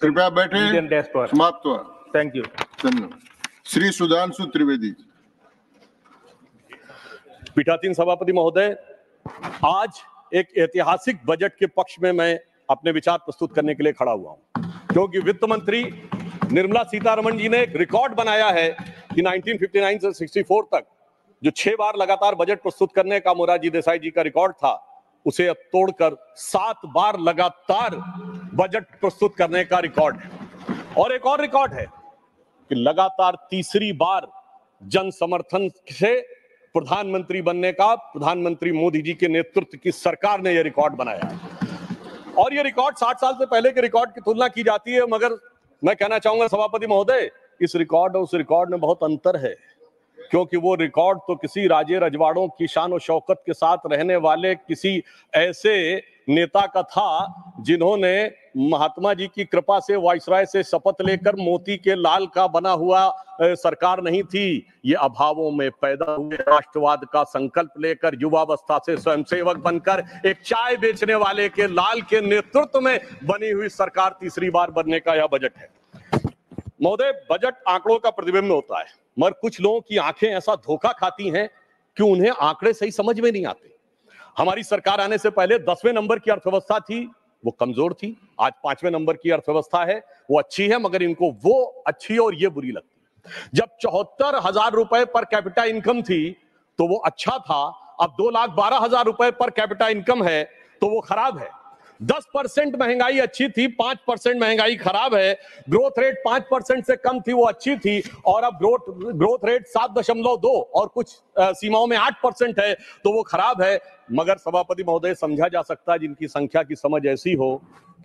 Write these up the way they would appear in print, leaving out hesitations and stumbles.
कृपया बैठे। Indian desk पर समाप्त हुआ। Thank you. धन्यवाद। श्री सुधांशु त्रिवेदी। पीठासीन सभापति महोदय, आज एक ऐतिहासिक बजट के पक्ष में मैं अपने विचार प्रस्तुत करने के लिए खड़ा हुआ हूं, क्योंकि वित्त मंत्री निर्मला सीतारमण जी ने एक रिकॉर्ड बनाया है कि 1959 से 64 तक जो 6 बार लगातार बजट प्रस्तुत करने का मोरारजी देसाई जी का रिकॉर्ड था, उसे अब तोड़कर 7 बार लगातार बजट प्रस्तुत करने का रिकॉर्ड है। और एक और रिकॉर्ड है कि लगातार तीसरी बार जन समर्थन से प्रधानमंत्री बनने का प्रधानमंत्री मोदी जी के नेतृत्व की सरकार ने यह रिकॉर्ड बनाया है। और यह रिकॉर्ड 60 साल से पहले के रिकॉर्ड की तुलना की जाती है, मगर मैं कहना चाहूंगा सभापति महोदय, इस रिकॉर्ड और उस रिकॉर्ड में बहुत अंतर है, क्योंकि वो रिकॉर्ड तो किसी राजे रजवाड़ों की शान और शौकत के साथ रहने वाले किसी ऐसे नेता का था जिन्होंने महात्मा जी की कृपा से वाइसराय से शपथ लेकर मोती के लाल का बना हुआ सरकार नहीं थी। ये अभावों में पैदा हुए राष्ट्रवाद का संकल्प लेकर युवावस्था से स्वयंसेवक बनकर एक चाय बेचने वाले के लाल के नेतृत्व में बनी हुई सरकार तीसरी बार बनने का यह बजट है। महोदय, बजट आंकड़ों का प्रतिबिंब होता है, मगर कुछ लोगों की आंखें ऐसा धोखा खाती हैं कि उन्हें आंकड़े सही समझ में नहीं आते। हमारी सरकार आने से पहले 10वें नंबर की अर्थव्यवस्था थी, वो कमजोर थी। आज 5वें नंबर की अर्थव्यवस्था है, वो अच्छी है, मगर इनको वो अच्छी और ये बुरी लगती है। जब 74,000 रुपए पर कैपिटा इनकम थी तो वो अच्छा था, अब 2,12,000 रुपए पर कैपिटा इनकम है तो वो खराब है। 10% महंगाई अच्छी थी, 5% महंगाई खराब है। ग्रोथ रेट 5% से कम थी, वो अच्छी थी, और अब ग्रोथ रेट 7.2 और कुछ सीमाओं में 8% है तो वो खराब है। मगर सभापति महोदय, समझा जा सकता है जिनकी संख्या की समझ ऐसी हो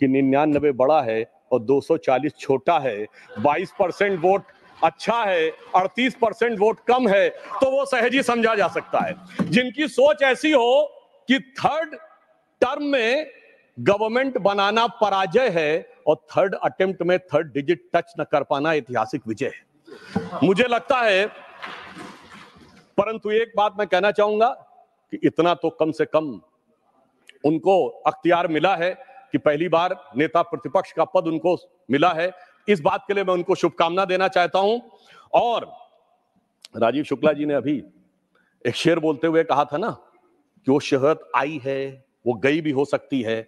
कि 99 बड़ा है और 240 छोटा है, 22% वोट अच्छा है, 38% वोट कम है, तो वो सहज ही समझा जा सकता है। जिनकी सोच ऐसी हो कि थर्ड टर्म में गवर्नमेंट बनाना पराजय है और थर्ड अटेम्प्ट में थर्ड डिजिट टच न कर पाना ऐतिहासिक विजय है, मुझे लगता है। परंतु एक बात मैं कहना चाहूंगा कि इतना तो कम से कम उनको अख्तियार मिला है कि पहली बार नेता प्रतिपक्ष का पद उनको मिला है। इस बात के लिए मैं उनको शुभकामना देना चाहता हूं। और राजीव शुक्ला जी ने अभी एक शेर बोलते हुए कहा था ना कि वो शोहरत आई है, वो गई भी हो सकती है,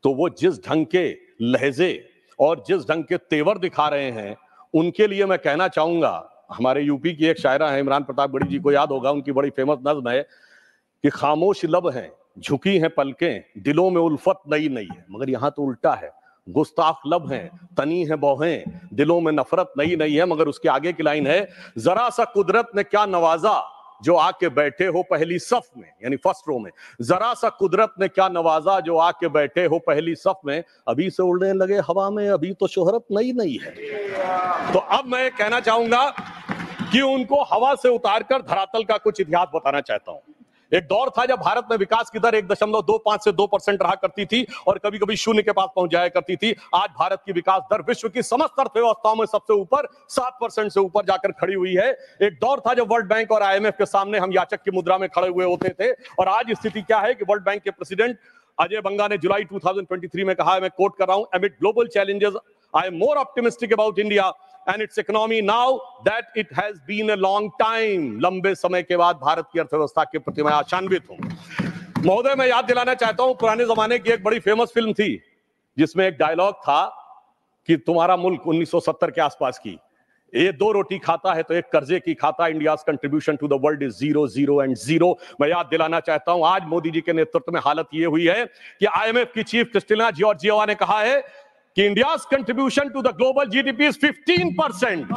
तो वो जिस ढंग के लहजे और जिस ढंग के तेवर दिखा रहे हैं, उनके लिए मैं कहना चाहूंगा, हमारे यूपी की एक शायरा है, इमरान प्रताप गढ़ी जी को याद होगा, उनकी बड़ी फेमस नज्म है कि खामोश लब हैं, झुकी हैं पलकें, दिलों में उल्फत नई नई है। मगर यहां तो उल्टा है, गुस्ताख लब हैं, तनी है बौहें, दिलों में नफरत नई नई है। मगर उसके आगे की लाइन है, जरा सा कुदरत ने क्या नवाजा जो आके बैठे हो पहली सफ में, यानी फर्स्ट रो में। जरा सा कुदरत ने क्या नवाजा जो आके बैठे हो पहली सफ में, अभी से उड़ने लगे हवा में, अभी तो शोहरत नई नई है। तो अब मैं कहना चाहूंगा कि उनको हवा से उतारकर धरातल का कुछ इतिहास बताना चाहता हूं। एक दौर था जब भारत में विकास की दर 1.25 से 2% रहा करती थी और कभी कभी शून्य के पास पहुंच जाया करती थी। आज भारत की विकास दर विश्व की समस्त अर्थव्यवस्थाओं में सबसे ऊपर 7% से ऊपर जाकर खड़ी हुई है। एक दौर था जब वर्ल्ड बैंक और IMF के सामने हम याचक की मुद्रा में खड़े हुए होते थे, और आज स्थिति क्या है कि वर्ल्ड बैंक के प्रेसिडेंट अजय बंगा ने जुलाई 2023 में कहा है, मैं कोट कर रहा हूं, amid global challenges I am more optimistic about India and its economy now that it has been a long time। लंबे समय के बाद भारत की अर्थव्यवस्था के प्रति मैं आशान्वित हूं। महोदय, मैं याद दिलाना चाहता हूं, पुराने जमाने की एक बड़ी फेमस फिल्म थी जिसमें एक डायलॉग था कि तुम्हारा मुल्क 1970 के आसपास की, ये 2 रोटी खाता है तो एक कर्जे की खाता, India's contribution to the world is 0 0 and 0। मैं याद दिलाना चाहता हूं, आज मोदी जी के नेतृत्व में हालत ये हुई है कि IMF की चीफ क्रिस्टिना जॉर्जिएवा ने कहा है कि India's contribution to the global GDP is 15%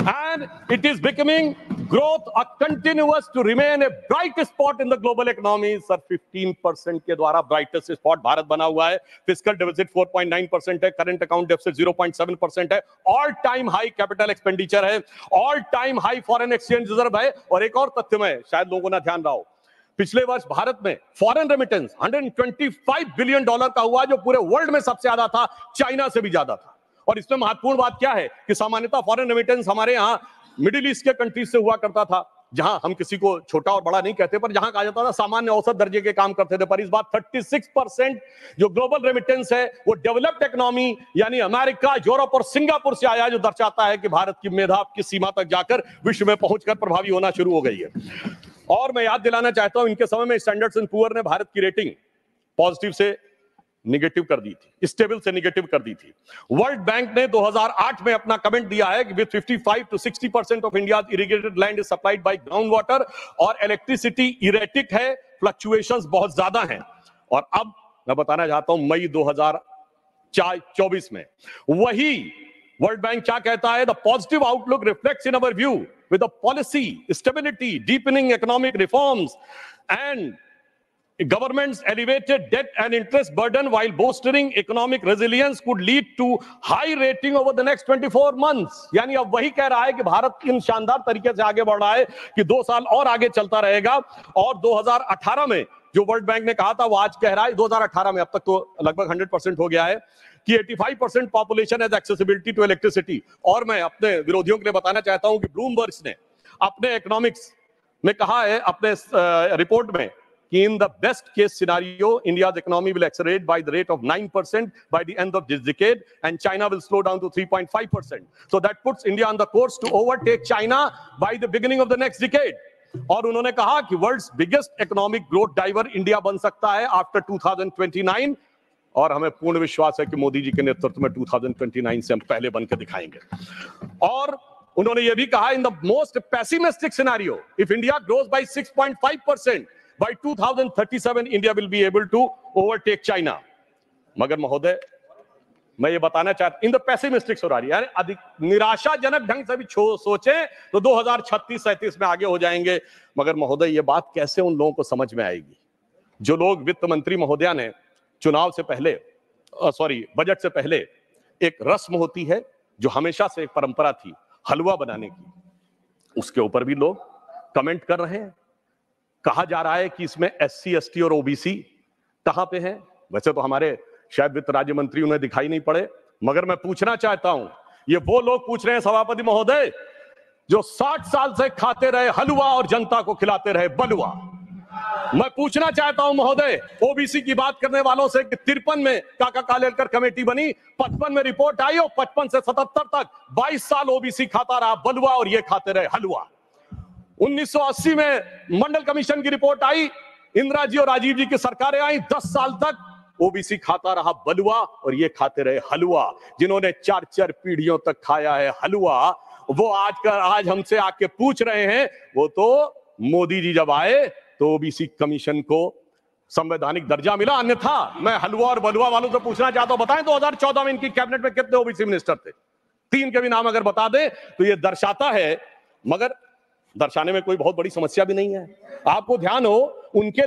and it is becoming growth a continuous to remain a bright spot in the global economy। Sir 15% के द्वारा ब्राइटेस्ट स्पॉट भारत बना हुआ है। फिस्कल डेफिसिट 4.9% है, करंट अकाउंट डेफिसिट 0.7% है, all time high capital expenditure है, all time high foreign exchange reserve है। और एक और तथ्य में शायद लोगों ने ध्यान रहा हो, पिछले वर्ष भारत में फॉरेन रेमिटेंस $125 बिलियन का हुआ, जो पूरे वर्ल्ड में सबसे ज्यादा था, चाइना से भी ज्यादा था। और इसमें महत्वपूर्ण बात क्या है कि सामान्यतः फॉरेन रेमिटेंस हमारे यहाँ मिडिल ईस्ट के कंट्रीज से हुआ करता था, जहां हम किसी को छोटा और बड़ा नहीं कहते, पर जहां कहा जाता था सामान्य औसत दर्जे के काम करते थे, पर इस बार 36% जो ग्लोबल रेमिटेंस है वो डेवलप्ड इकोनॉमी यानी अमेरिका, यूरोप और सिंगापुर से आया, जो दर्शाता है कि भारत की मेधा की सीमा तक जाकर विश्व में पहुंचकर प्रभावी होना शुरू हो गई है। और मैं याद दिलाना चाहता हूं, इनके समय में स्टैंडर्ड्स एंड पुअर ने भारत की रेटिंग पॉजिटिव से निगेटिव कर दी थी, स्टेबल से निगेटिव कर दी थी। वर्ल्ड बैंक ने 2008 में अपना कमेंट दिया है कि with 55 to 60% of India's irrigated land is supplied by ground water, और इलेक्ट्रिसिटी इरेटिक है, फ्लक्चुएशंस बहुत ज्यादा हैं। और अब मैं बताना चाहता हूं मई 2024 में वही वर्ल्ड बैंक क्या कहता है, the positive outlook reflects in our view with the policy stability, deepening economic reforms and government's elevated debt and interest burden while bolstering economic resilience could lead to high rating over the next 24 months। यानी अब वही कह रहा है कि भारत इन शानदार तरीके से आगे बढ़ रहा है कि 2 साल और आगे चलता रहेगा। और 2018 में जो वर्ल्ड बैंक ने कहा था वो आज कह रहा है 2018 में, अब तक तो लगभग 100% हो गया है, कि 85% population has accessibility to electricity. और मैं अपने विरोधियों के लिए बताना चाहता हूं कि ब्लूमबर्ग ने अपने इकोनॉमिक्स में कहा है, अपने रिपोर्ट में, कि in the best case scenario India's economy will accelerate by the rate of 9% by the end of this decade and China will slow down to 3.5%, so that puts India on the course to overtake China by the beginning of the next decade। और उन्होंने कहा कि world's biggest economic growth driver India बन सकता है after 2029, और हमें पूर्ण विश्वास है कि मोदी जी के नेतृत्व में 2029 से हम पहले बनकर दिखाएंगे। और उन्होंने यह भी कहा, in the most pessimistic scenario if India grows bye 6.5% by 2037 India will be able to overtake China। मगर महोदय मैं ये बताना चाहता, इन द पेसिमिस्टिक सिनेरियो, यानी अधिक निराशाजनक ढंग से भी सोचें तो 2036-37 में आगे हो जाएंगे। मगर महोदय ये बात कैसे उन लोगों को समझ में आएगी जो लोग, वित्त मंत्री महोदया ने चुनाव से पहले, बजट से पहले एक रस्म होती है जो हमेशा से एक परंपरा थी हलवा बनाने की, उसके ऊपर भी लोग कमेंट कर रहे हैं। कहा जा रहा है कि इसमें SC ST और OBC कहां पे हैं। वैसे तो हमारे शायद वित्त राज्य मंत्री उन्हें दिखाई नहीं पड़े, मगर मैं पूछना चाहता हूं, ये वो लोग पूछ रहे हैं सभापति महोदय जो 60 साल से खाते रहे हलवा और जनता को खिलाते रहे बलुआ। मैं पूछना चाहता हूं महोदय, OBC की बात करने वालों से कि 53 में काका कालेलकर कमेटी बनी, 55 में रिपोर्ट आई और 55 से 77 तक 22 साल OBC खाता रहा बलुआ और ये खाते रहे हलवा। 1980 में मंडल कमीशन की रिपोर्ट आई, इंदिरा जी और राजीव जी की सरकारें आई, 10 साल तक OBC खाता रहा बलुआ और ये खाते रहे हलवा। जिन्होंने 4-4 पीढ़ियों तक खाया है हलवा, वो आज हमसे आके पूछ रहे हैं, वो तो मोदी जी जब आए तो OBC कमीशन को संवैधानिक दर्जा मिला, अन्यथा मैं हलवा और बलुआ वालों से पूछना चाहता हूं, बताएं 2014 में इनकी कैबिनेट में कितने OBC मिनिस्टर थे? 3 के भी नाम अगर बता दें तो ये दर्शाता है। मगर दर्शाने में कोई बहुत बड़ी समस्या भी नहीं है। आपको ध्यान हो, उनके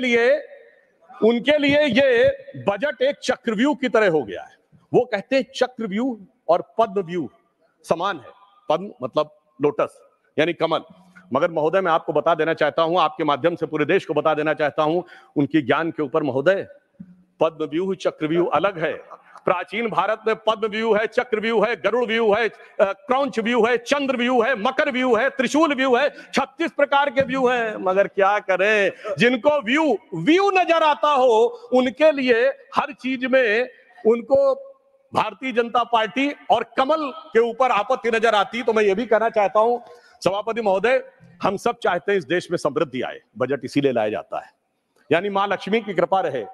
लिए ये बजट एक चक्रव्यूह की तरह हो गया है। वो कहते हैं चक्रव्यूह और पद्मव्यूह समान है। पद्म मतलब लोटस यानी कमल। मगर महोदय मैं आपको बता देना चाहता हूं, आपके माध्यम से पूरे देश को बता देना चाहता हूं, उनकी ज्ञान के ऊपर महोदय, पद्मव्यूह चक्रव्यूह अलग है। प्राचीन भारत में पद्म व्यू है, चक्र व्यू है, गरुड़ व्यू है, क्रौंच व्यू है, चंद्र व्यू है, मकर व्यू है, त्रिशूल व्यू है, 36 प्रकार के व्यू हैं। मगर क्या करें, जिनको व्यू नजर आता हो उनके लिए हर चीज में उनको भारतीय जनता पार्टी और कमल के ऊपर आपत्ति नजर आती। तो मैं ये भी कहना चाहता हूं सभापति महोदय, हम सब चाहते हैं इस देश में समृद्धि आए, बजट इसीलिए लाया जाता है, यानी मां लक्ष्मी की कृपा रहे।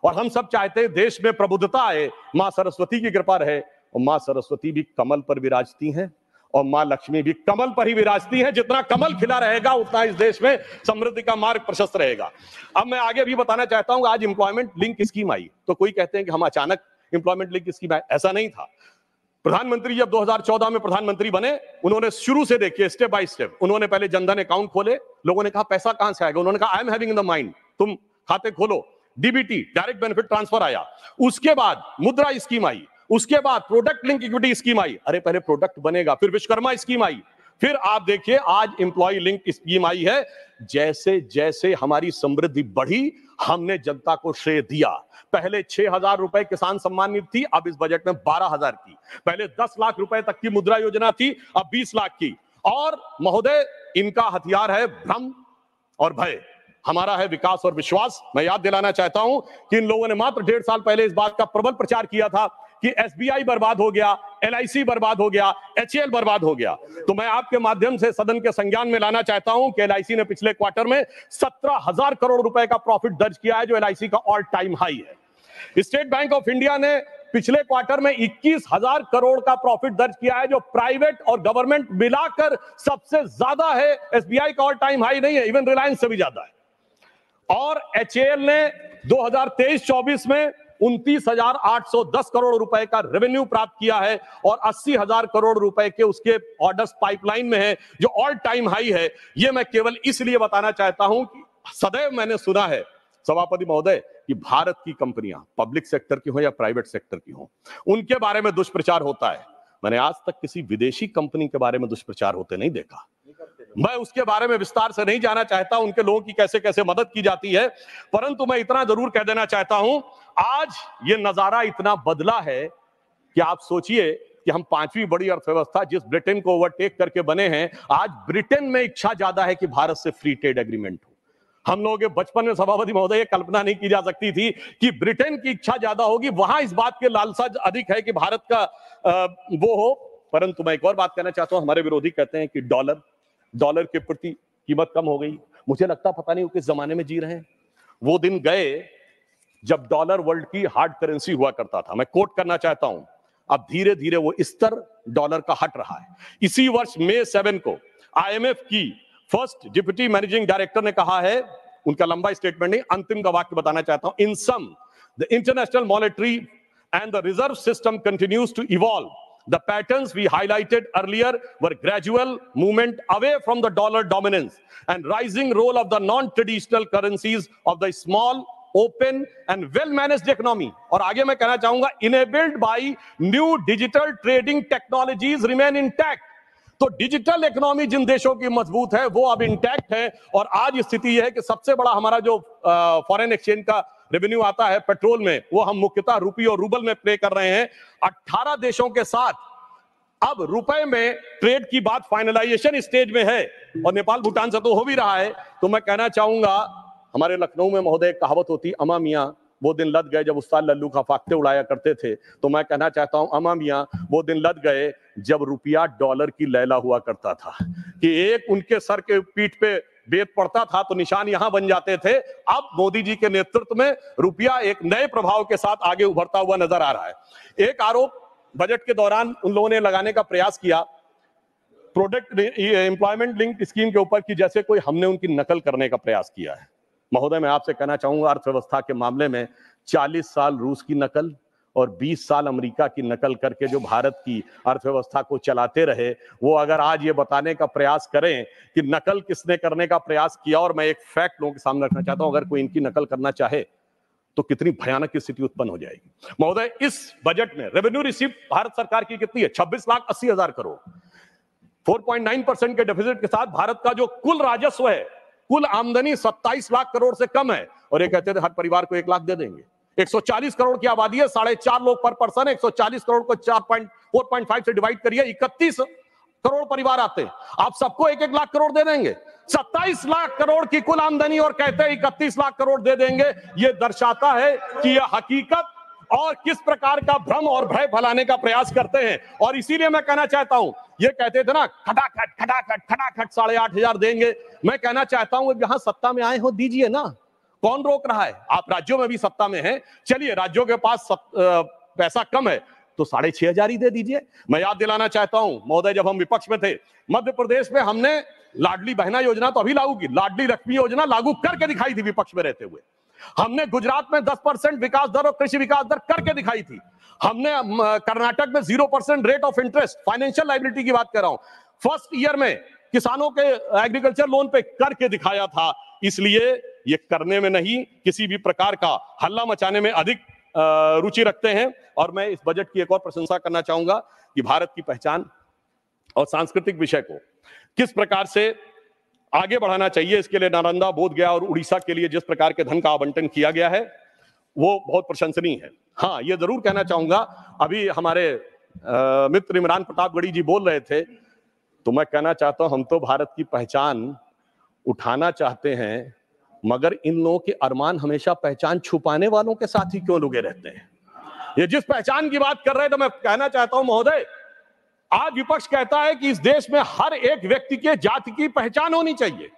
और हम सब चाहते हैं देश में प्रबुद्धता आए, मां सरस्वती की कृपा रहे। और मां सरस्वती भी कमल पर विराजती हैं और मां लक्ष्मी भी कमल पर ही विराजती हैं। जितना कमल खिला रहेगा उतना इस देश में समृद्धि का मार्ग प्रशस्त रहेगा। अब मैं आगे भी बताना चाहता हूं, आज एम्प्लॉयमेंट लिंक स्कीम आई तो कोई कहते हैं कि हम अचानक एम्प्लॉयमेंट लिंक स्कीम आए, ऐसा नहीं था। प्रधानमंत्री जब 2014 में प्रधानमंत्री बने, उन्होंने शुरू से देखिए स्टेप बाय स्टेप, उन्होंने पहले जनधन अकाउंट खोले। लोगों ने कहा पैसा कहां से आएगा, उन्होंने कहा I am having in the mind, तुम खाते खोलो। डीबीटी डायरेक्ट बेनिफिट ट्रांसफर आया, उसके बाद मुद्रा स्कीम आई, उसके बाद प्रोडक्ट लिंक इक्विटी स्कीम आई, अरे पहले प्रोडक्ट बनेगा, फिर विश्वकर्मा स्कीम आई, फिर आप देखिए आज एम्प्लॉय लिंक स्कीम आई है। जैसे जैसे हमारी समृद्धि बढ़ी, हमने जनता को श्रेय दिया। पहले 6,000 रुपए किसान सम्मान निधि थी, अब इस बजट में 12,000 की। पहले 10 लाख रुपए तक की मुद्रा योजना थी, अब 20 लाख की। और महोदय इनका हथियार है भ्रम और भय, हमारा है विकास और विश्वास। मैं याद दिलाना चाहता हूं कि इन लोगों ने मात्र 1.5 साल पहले इस बात का प्रबल प्रचार किया था कि एसबीआई बर्बाद हो गया, एलआईसी बर्बाद हो गया, एचएएल बर्बाद हो गया। तो मैं आपके माध्यम से सदन के संज्ञान में लाना चाहता हूं कि एलआईसी ने पिछले क्वार्टर में 17,000 करोड़ रुपए का प्रॉफिट दर्ज किया है, जो एलआईसी का ऑल टाइम हाई है। स्टेट बैंक ऑफ इंडिया ने पिछले क्वार्टर में 21,000 करोड़ का प्रॉफिट दर्ज किया है, जो प्राइवेट और गवर्नमेंट मिलाकर सबसे ज्यादा है। एसबीआई का ऑल टाइम हाई नहीं है, इवन रिलायंस से भी ज्यादा है। और एचएएल ने 2023-24 में 29,810 करोड़ रुपए का रेवेन्यू प्राप्त किया है और 80,000 करोड़ रुपए के उसके ऑर्डर्स पाइपलाइन में है, जो ऑल टाइम हाई है। यह मैं केवल इसलिए बताना चाहता हूं कि सदैव मैंने सुना है सभापति महोदय कि भारत की कंपनियां पब्लिक सेक्टर की हो या प्राइवेट सेक्टर की हो, उनके बारे में दुष्प्रचार होता है। मैंने आज तक किसी विदेशी कंपनी के बारे में दुष्प्रचार होते नहीं देखा। मैं उसके बारे में विस्तार से नहीं जाना चाहता, उनके लोगों की कैसे कैसे मदद की जाती है, परंतु मैं इतना जरूर कह देना चाहता हूं, आज ये नजारा इतना बदला है कि आप सोचिए कि हम 5वीं बड़ी अर्थव्यवस्था जिस ब्रिटेन को ओवरटेक करके बने हैं, आज ब्रिटेन में इच्छा ज्यादा है कि भारत से फ्री ट्रेड एग्रीमेंट हो। हम लोगों के बचपन में सभापति महोदय कल्पना नहीं की जा सकती थी कि ब्रिटेन की इच्छा ज्यादा होगी, वहां इस बात के लालसा अधिक है कि भारत का वो हो। परंतु मैं एक और बात कहना चाहता हूं, हमारे विरोधी कहते हैं कि डॉलर के प्रति कीमत कम हो गई। मुझे लगता पता नहीं वो किस जमाने में जी रहे हैं। वो दिन गए जब डॉलर वर्ल्ड की हार्ड करेंसी हुआ करता था। मैं कोट करना चाहता हूं, अब धीरे धीरे वो स्तर डॉलर का हट रहा है। इसी वर्ष मई 7 को आईएमएफ की फर्स्ट डिप्टी मैनेजिंग डायरेक्टर ने कहा है, उनका लंबा स्टेटमेंट नहीं, अंतिम का वाक्य बताना चाहता हूं, in sum the international monetary and the reserve system continues to evolve. The patterns we highlighted earlier were gradual movement away from the dollar dominance and rising role of the non-traditional currencies of the small, open and well-managed economy. और आगे मैं कहना चाहूंगा, enabled by new digital trading technologies remain intact. तो digital economy जिन देशों की मजबूत है वो अब इंटैक्ट है। और आज स्थिति यह है कि सबसे बड़ा हमारा जो फॉरेन एक्सचेंज का रेवेन्यू आता है पेट्रोल में, वो हम मुख्यतः रुपये और रूबल में प्ले कर रहे हैं। 18 देशों के साथ अब रुपए में ट्रेड की बात फाइनलाइजेशन स्टेज में है और नेपाल भूटान से तो हो भी रहा है। तो मैं कहना चाहूंगा, हमारे लखनऊ में महोदय एक कहावत होती, अमा मियां वो दिन लद गए जब उस्ताद लल्लू का फाख्ते उड़ाया करते थे। तो मैं कहना चाहता हूं, अमा मियां वो दिन लद गए जब रुपया डॉलर की लैला हुआ करता था कि एक उनके सर के पीठ पे बेत पड़ता था तो निशान यहां बन जाते थे। अब मोदी जी के नेतृत्व में रुपया एक नए प्रभाव के साथ आगे उभरता हुआ नजर आ रहा है। एक आरोप बजट के दौरान उन लोगों ने लगाने का प्रयास किया प्रोडक्ट एम्प्लॉयमेंट लिंक स्कीम के ऊपर, कि जैसे कोई हमने उनकी नकल करने का प्रयास किया है। महोदय मैं आपसे कहना चाहूंगा, अर्थव्यवस्था के मामले में 40 साल रूस की नकल और 20 साल अमेरिका की नकल करके जो भारत की अर्थव्यवस्था को चलाते रहे, वो अगर आज ये बताने का प्रयास करें कि नकल किसने करने का प्रयास किया, और मैं एक फैक्ट लोगों के सामने रखना चाहता हूं, अगर कोई इनकी नकल करना चाहे तो कितनी भयानक स्थिति उत्पन्न हो जाएगी। महोदय इस बजट में रेवेन्यू रिसीव भारत सरकार की कितनी है? 26,80,000 करोड़। 4.9% के डेफिसिट के साथ भारत का जो कुल राजस्व है, कुल आमदनी 27 लाख करोड़ से कम है। और ये कहते थे हर परिवार को 1 लाख दे देंगे। 140 करोड़ की आबादी है, 4.5 लोग पर पर्सन है। 140 करोड़ को 4.5 से डिवाइड करिए, 31 करोड़ परिवार आते हैं। आप सबको 1-1 लाख करोड़ दे देंगे। 27 लाख करोड़ की कुल आमदनी और कहते हैं 31 लाख करोड़ दे देंगे। यह दर्शाता है कि यह हकीकत और किस प्रकार का भ्रम और भय फैलाने का प्रयास करते हैं। और इसीलिए मैं कहना चाहता हूं, ये कहते थे ना खटाखट 8,500 देंगे। मैं कहना चाहता हूं, जहां सत्ता में आए हो दीजिए ना, कौन रोक रहा है? आप राज्यों में भी सत्ता में हैं, चलिए राज्यों के पास पैसा कम है तो 6,500 ही दे दीजिए। मैं याद दिलाना चाहता हूं महोदय, जब हम विपक्ष में थे, मध्य प्रदेश में हमने लाडली बहना योजना तो अभी लागू की, लाडली लक्ष्मी योजना लागू करके दिखाई थी विपक्ष में रहते हुए। हमने गुजरात में 10% विकास दर और कृषि विकास दर करके दिखाई थी। हमने कर्नाटक में 0% rate of interest, financial liability की बात कर रहा हूं, फर्स्ट ईयर में किसानों के एग्रीकल्चर लोन पे करके दिखाया था। इसलिए ये करने में नहीं, किसी भी प्रकार का हल्ला मचाने में अधिक रुचि रखते हैं। और मैं इस बजट की एक और प्रशंसा करना चाहूंगा कि भारत की पहचान और सांस्कृतिक विषय को किस प्रकार से आगे बढ़ाना चाहिए, इसके लिए नालंदा, बोधगया और उड़ीसा के लिए जिस प्रकार के धन का आवंटन किया गया है वो बहुत प्रशंसनीय है। हाँ, ये जरूर कहना चाहूंगा, अभी हमारे मित्र इमरान प्रतापगढ़ी जी बोल रहे थे तो मैं कहना चाहता हूं, हम तो भारत की पहचान उठाना चाहते हैं, मगर इन लोगों के अरमान हमेशा पहचान छुपाने वालों के साथ ही क्यों लुके रहते हैं? ये जिस पहचान की बात कर रहे हैं, तो मैं कहना चाहता हूं महोदय, आज विपक्ष कहता है कि इस देश में हर एक व्यक्ति के जाति की पहचान होनी चाहिए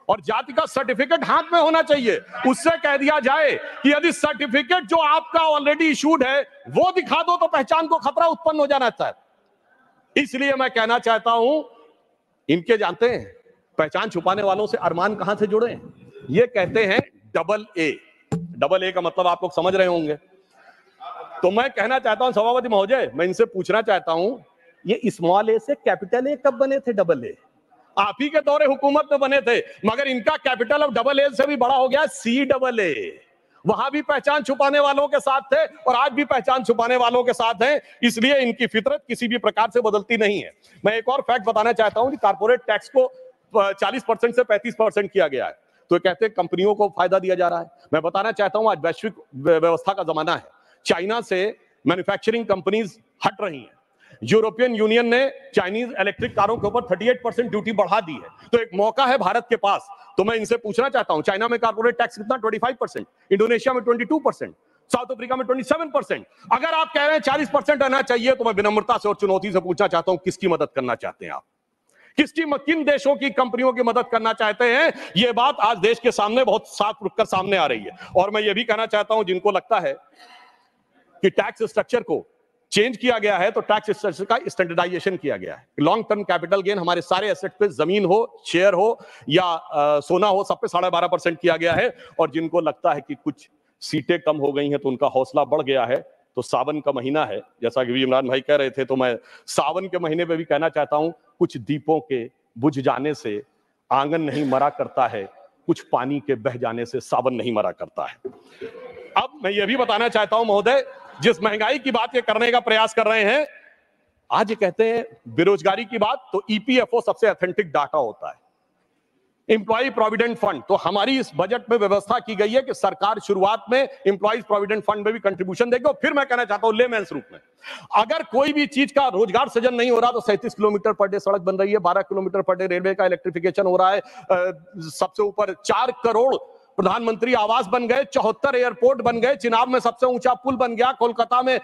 और जाति का सर्टिफिकेट हाथ में होना चाहिए। उससे कह दिया जाए कि यदि सर्टिफिकेट जो आपका ऑलरेडी इशूड है वो दिखा दो तो पहचान को खतरा उत्पन्न हो जाना चाहिए। इसलिए मैं कहना चाहता हूं, इनके जानते हैं पहचान छुपाने वालों से अरमान कहां से जुड़े हैं? ये कहते हैं डबल ए। डबल ए का मतलब आप लोग समझ रहे होंगे। तो मैं कहना चाहता हूं सभापति महोदय, मैं इनसे पूछना चाहता हूं, ये स्मॉल ए से कैपिटल ए कब बने थे? डबल ए आप ही के दौरे हुकूमत में बने थे, मगर इनका कैपिटल अब डबल ए से भी बड़ा हो गया, सी डबल ए। वहां भी पहचान छुपाने वालों के साथ थे और आज भी पहचान छुपाने वालों के साथ हैं। इसलिए इनकी फितरत किसी भी प्रकार से बदलती नहीं है। मैं एक और फैक्ट बताना चाहता हूं कि कारपोरेट टैक्स को 40% से 35% किया गया है, तो कहते हैं कंपनियों को फायदा दिया जा रहा है। मैं बताना चाहता हूं, आज वैश्विक व्यवस्था का जमाना है, चाइना से मैन्युफैक्चरिंग कंपनीज हट रही हैं। यूरोपियन यूनियन ने चाइनीज इलेक्ट्रिक कारों के ऊपर 38% ड्यूटी बढ़ा दी है। तो एक मौका है भारत के पास। तो मैं इनसे पूछना चाहता हूं, चाइना में कारपोरेट टैक्स कितना? 25%, इंडोनेशिया में 22%, साउथ अफ्रीका में 27%। अगर आप कह रहे हैं 40% रहना चाहिए, तो मैं विनम्रता से और चुनौती से पूछना चाहता हूं, किसकी मदद करना चाहते हैं आप? किन देशों की कंपनियों की मदद करना चाहते हैं? यह बात आज देश के सामने बहुत साफ रुककर सामने आ रही है। और मैं यह भी कहना चाहता हूं, जिनको लगता है कि टैक्स स्ट्रक्चर को चेंज किया गया है, तो टैक्स स्ट्रक्चर का स्टैंडर्डाइजेशन किया गया है। लॉन्ग टर्म कैपिटल गेन हमारे सारे एसेट पे, जमीन हो, शेयर हो या सोना हो, सब पे 12.5% किया गया है। और जिनको लगता है कि कुछ सीटें कम हो गई हैं तो उनका हौसला बढ़ गया है, तो सावन का महीना है, जैसा कि इमरान भाई कह रहे थे, तो मैं सावन के महीने पे भी कहना चाहता हूं, कुछ दीपों के बुझ जाने से आंगन नहीं मरा करता है, कुछ पानी के बह जाने से सावन नहीं मरा करता है। अब मैं ये भी बताना चाहता हूं महोदय, जिस महंगाई की बात ये करने का प्रयास कर रहे हैं, आज ये कहते हैं बेरोजगारी की बात, तो ईपीएफओ सबसे ऑथेंटिक डाटा होता है, एम्प्लॉय प्रोविडेंट फंड। तो हमारी इस बजट में व्यवस्था की गई है कि सरकार शुरुआत में एम्प्लॉयज प्रोविडेंट फंड में भी कंट्रीब्यूशन देगी। और फिर मैं कहना चाहता हूं लेमेंस रूप में, अगर कोई भी चीज का रोजगार सृजन नहीं हो रहा, तो 37 किलोमीटर पर डे सड़क बन रही है, 12 किलोमीटर पर डे रेलवे का इलेक्ट्रिफिकेशन हो रहा है, सबसे ऊपर 4 करोड़ प्रधानमंत्री आवास बन गए, 74 एयरपोर्ट बन गए, चिनाब में सबसे ऊंचा पुल बन गया, कोलकाता में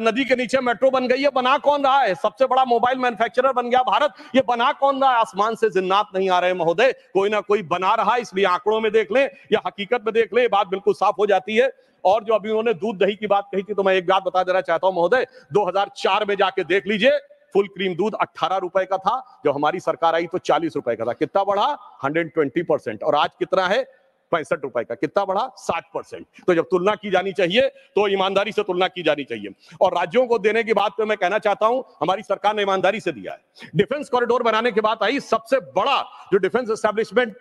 नदी के नीचे मेट्रो बन गई। ये बना कौन रहा है? सबसे बड़ा मोबाइल मैन्युफैक्चरर बन गया भारत। ये बना कौन रहा है? आसमान से जिन्नात नहीं आ रहे महोदय, कोई ना कोई बना रहा है। इसलिए आंकड़ों में देख लें या हकीकत में देख लें, ये बात बिल्कुल साफ हो जाती है। और जो अभी उन्होंने दूध दही की बात कही थी, तो मैं एक बात बता देना चाहता हूं महोदय, 2004 में जाके देख लीजिए, फुल क्रीम दूध 18 रुपए का था, जब हमारी सरकार आई तो 40 रुपए का था। कितना बढ़ा? 120%। और आज कितना है? 65 रुपए का। कितना बढ़ा? 60%। तो जब तुलना की जानी चाहिए तो ईमानदारी से तुलना की जानी चाहिए। और राज्यों को देने की बात पे मैं कहना चाहता हूं, हमारी सरकार ने ईमानदारी से दिया है। डिफेंस कॉरिडोर बनाने की बात आई, सबसे बड़ा जो डिफेंस एस्टेब्लिशमेंट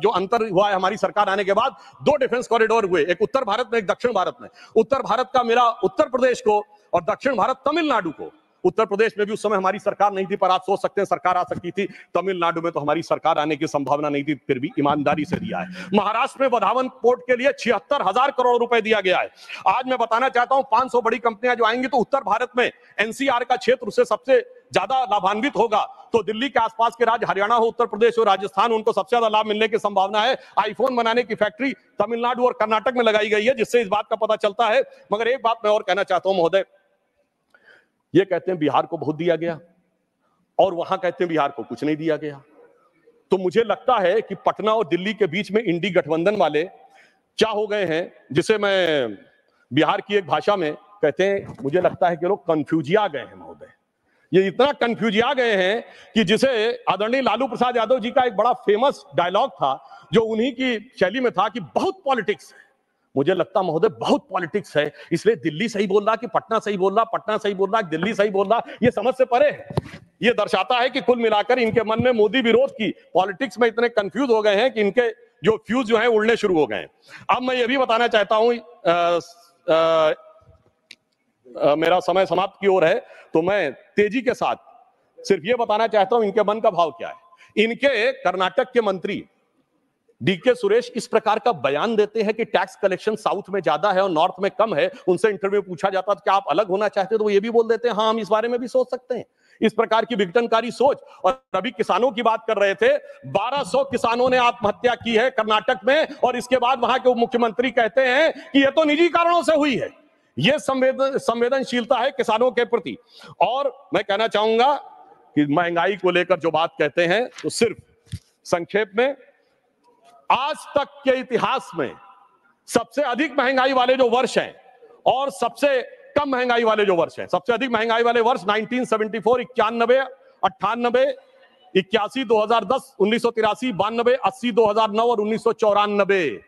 जो अंतर हुआ है हमारी सरकार आने के बाद, 2 डिफेंस कॉरिडोर हुए, एक उत्तर भारत में, एक दक्षिण भारत में। उत्तर भारत का मिला उत्तर प्रदेश को और दक्षिण भारत तमिलनाडु को। उत्तर प्रदेश में भी उस समय हमारी सरकार नहीं थी, पर आप सोच सकते हैं सरकार आ सकती थी। तमिलनाडु में तो हमारी सरकार आने की संभावना नहीं थी, फिर भी ईमानदारी से दिया है। महाराष्ट्र में वधावन पोर्ट के लिए 76,000 करोड़ रुपए दिया गया है। आज मैं बताना चाहता हूं, 500 बड़ी कंपनियां जो आएंगी, तो उत्तर भारत में एनसीआर का क्षेत्र उससे सबसे ज्यादा लाभान्वित होगा। तो दिल्ली के आसपास के राज्य, हरियाणा हो, उत्तर प्रदेश हो, राजस्थान, उनको सबसे ज्यादा लाभ मिलने की संभावना है। आईफोन बनाने की फैक्ट्री तमिलनाडु और कर्नाटक में लगाई गई है, जिससे इस बात का पता चलता है। मगर एक बात मैं और कहना चाहता हूं महोदय, ये कहते हैं बिहार को बहुत दिया गया और वहां कहते हैं बिहार को कुछ नहीं दिया गया। तो मुझे लगता है कि पटना और दिल्ली के बीच में इंडी गठबंधन वाले क्या हो गए हैं, जिसे मैं बिहार की एक भाषा में कहते हैं, मुझे लगता है कि लोग कंफ्यूजिया गए हैं महोदय। ये इतना कंफ्यूजिया गए हैं कि जिसे आदरणीय लालू प्रसाद यादव जी का एक बड़ा फेमस डायलॉग था, जो उन्हीं की शैली में था कि बहुत पॉलिटिक्स है। मुझे लगता महोदय बहुत पॉलिटिक्स है, इसलिए दिल्ली सही बोल रहा कि पटना सही बोल रहा, पटना सही बोल रहा दिल्ली सही बोल रहा, ये समझ से परे है। ये दर्शाता है कि कुल मिलाकर इनके मन में मोदी विरोध की पॉलिटिक्स में इतने कंफ्यूज हो गए हैं कि इनके जो फ्यूज जो है उड़ने शुरू हो गए हैं। अब मैं ये भी बताना चाहता हूं, मेरा समय समाप्त की ओर है, तो मैं तेजी के साथ सिर्फ ये बताना चाहता हूं इनके मन का भाव क्या है। इनके कर्नाटक के मंत्री डीके सुरेश इस प्रकार का बयान देते हैं कि टैक्स कलेक्शन साउथ में ज्यादा है और नॉर्थ में कम है। उनसे इंटरव्यू पूछा जाता तो क्या आप अलग होना चाहते, तो वो ये भी बोल देते हैं हाँ हम इस बारे में भी सोच सकते हैं। इस प्रकार की विघटनकारी सोच। और अभी किसानों की बात कर रहे थे, 1200 किसानों ने आत्महत्या की है कर्नाटक में, और इसके बाद वहां के मुख्यमंत्री कहते हैं कि यह तो निजी कारणों से हुई है। यह संवेदनशीलता है किसानों के प्रति। और मैं कहना चाहूंगा कि महंगाई को लेकर जो बात कहते हैं, तो सिर्फ संक्षेप में, आज तक के इतिहास में सबसे अधिक महंगाई वाले जो वर्ष हैं और सबसे कम महंगाई वाले जो वर्ष हैं, सबसे अधिक महंगाई वाले वर्ष 1974, 91, 98, 81, 2010, 1983, 92, 80, 2009 और 1994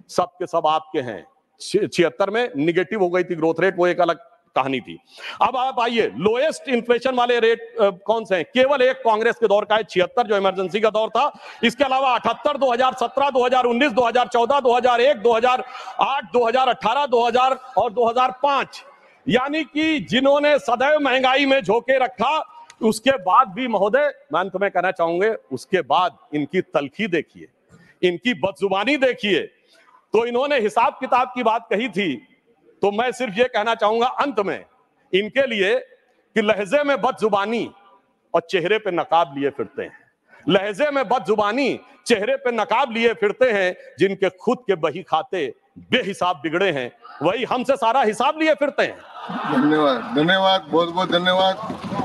सब के सब आपके हैं। 76 में निगेटिव हो गई थी ग्रोथ रेट, वो एक अलग कहानी थी। अब आप आइए, लोएस्ट इन्फ्लेशन वाले रेट कौन से हैं? केवल एक कांग्रेस के दौर का है 76, जो इमरजेंसी का दौर था। इसके अलावा 78, 2017, 2019, 2014, 2001, 2008, 2018, 2000 और 2005, यानी कि जिन्होंने सदैव महंगाई में झोंके रखा, उसके बाद भी महोदय, मैं अंत में कहना चाहूंगे, उसके बाद इनकी तलखी देखिए, इनकी बदजुबानी देखिए। तो इन्होंने हिसाब किताब की बात कही थी, तो मैं सिर्फ ये कहना चाहूंगा अंत में इनके लिए कि लहजे में बदजुबानी और चेहरे पे नकाब लिए फिरते हैं। लहजे में बदजुबानी, चेहरे पे नकाब लिए फिरते हैं। जिनके खुद के बही खाते बेहिसाब बिगड़े हैं, वही हमसे सारा हिसाब लिए फिरते हैं। धन्यवाद, धन्यवाद, बहुत बहुत धन्यवाद।